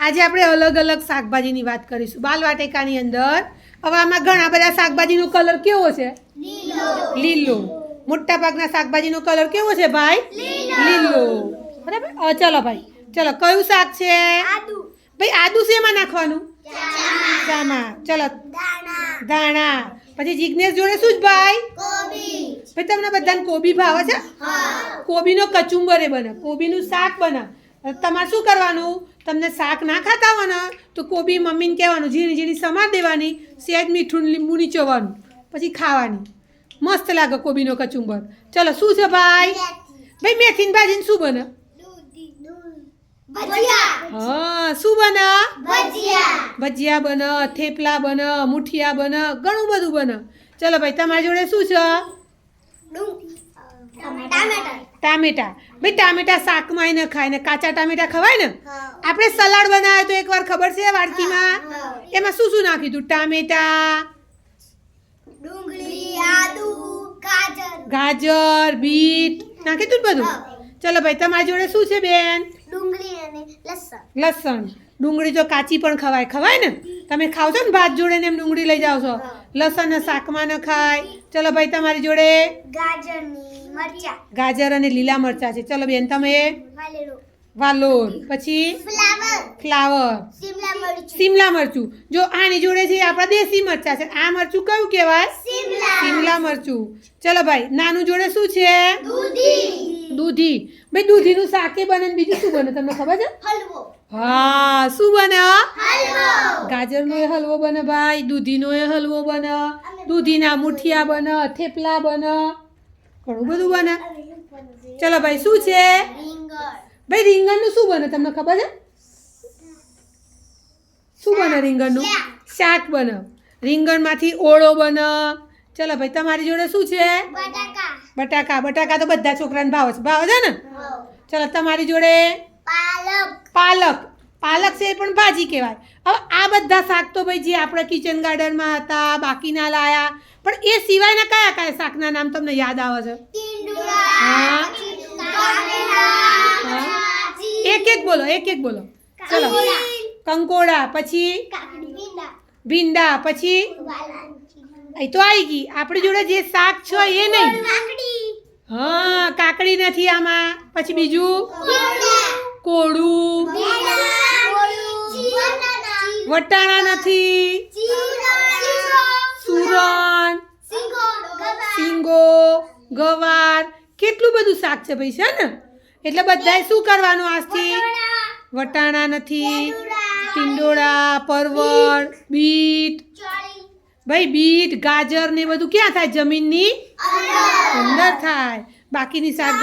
આજે આપણે અલગ અલગ શાકભાજીની વાત કરીશું બાલવાટિકાની અંદર. હવે આમાં ઘણા બધા શાકભાજીનો કલર કેવો છે? લીલો. મોટા ભાગના શાકભાજીનો કલર કેવો છે ભાઈ? લીલો. બરાબર. ચલો ભાઈ, ચલો કયું શાક છે? ભાઈ આદુ શેમાં નાખવાનું? ચામાં. ચલો ધાણા. પછી જિજ્ઞેશ જોડે શું જ ભાઈ? ભાઈ તમને બધાને કોબી ભાવે છે? કોબીનો કચુંબરે બને, કોબીનું શાક બને. તમારે શું કરવાનું? તમને શાક ના ખાતા હોય ને તો કોબી મમ્મીને કહેવાનું ઝીણી ઝીણી સમાર દેવાની, સહેજ મીઠું લીંબુ નીચોવાનું, પછી ખાવાની. મસ્ત લાગે કોબીનો કચુંબર. ચલો શું છે ભાઈ? ભાઈ મેથીની ભાજીને શું બને? હા, શું બને? ભજીયા બને, થેપલા બને, મુઠિયા બને, ઘણું બધું બને. ચલો ભાઈ તમારી જોડે શું છે? ટામેટા. ભાઈ ટામેટા શાકમાં ન ખાય ને કાચા ટામેટા ખવાય ને? આપણે સલાડ બનાવ્યો તો એકવાર ખબર છે વાડકીમાં? એમાં શું શું નાખ્યું હતું? ટામેટા, ગાજર, બીટ નાખ્યું હતું બધું. ચલો ભાઈ તમારી જોડે શું છે બેન? લસણ. ડુંગળી તો કાચી પણ ખવાય, ખવાય ને? તમે ખાવ છો ને ભાત જોડે ને એમ ડુંગળી લઈ જાઓ છો. લસણ ને શાકમાં ન ખાય. ચલો ભાઈ તમારી જોડે ગાજર અને લીલા મરચા છે. ચલો બેન તમે વાલોર. પછી ફ્લાવર, શિમલા મરચું. જો આની જોડે છે આપણા દેશી મરચા છે. આ મરચું કયું કહેવાય? શિમલા મરચું. ચલો ભાઈ નાનું જોડે શું છે? દૂધી. ભાઈ દૂધીનું શાકે બને ને બીજું શું બને તમને ખબર છે? હા, શું બને? ગાજરનો એ હલવો બને ભાઈ, દૂધીનો એ હલવો બને, દૂધીના મુઠિયા બને, થેપલા બને, ઘણું બધું બને. ચલો ભાઈ શું છે? ભાઈ રીંગણનું શું બને તમને ખબર છે? શું બને રીંગણનું? શાક બને. રીંગણમાંથી ઓળો બને. ચલો ભાઈ તમારી જોડે શું છે? બટાકા. બટાકા તો બધા છોકરાને ભાવે છે, ભાવે છે ને? ચલો તમારી જોડે પાલક. પાલક છે એ પણ ભાજી કહેવાય. હવે આ બધા શાક તો ભાઈ જે આપણે કિચન ગાર્ડનમાં હતા બાકીના લાયા, પણ એ સિવાયના કયા કયા શાકના નામ તમને યાદ આવે છે? હા, એક એક બોલો, એક એક બોલો. ચલો કંકોડા, પછી ભીંડા, પછી એ તો આવી ગઈ. આપણી જોડે જે શાક છે એ નહીં. હા, કાકડી નથી આમાં. પછી બીજું કોળું, વટાણા નથી, સુરણ, શીંગો, ગવાર, કેટલું બધું શાક છે ભાઈ, છે ને? એટલે બધાએ શું કરવાનું આજથી? વટાણા નથી, ટીંડોળા, પરવળ, બીટ. ભાઈ બીટ, ગાજર ને બધું ક્યાં થાય? જમીનની અંદર થાય. બાકીની શાક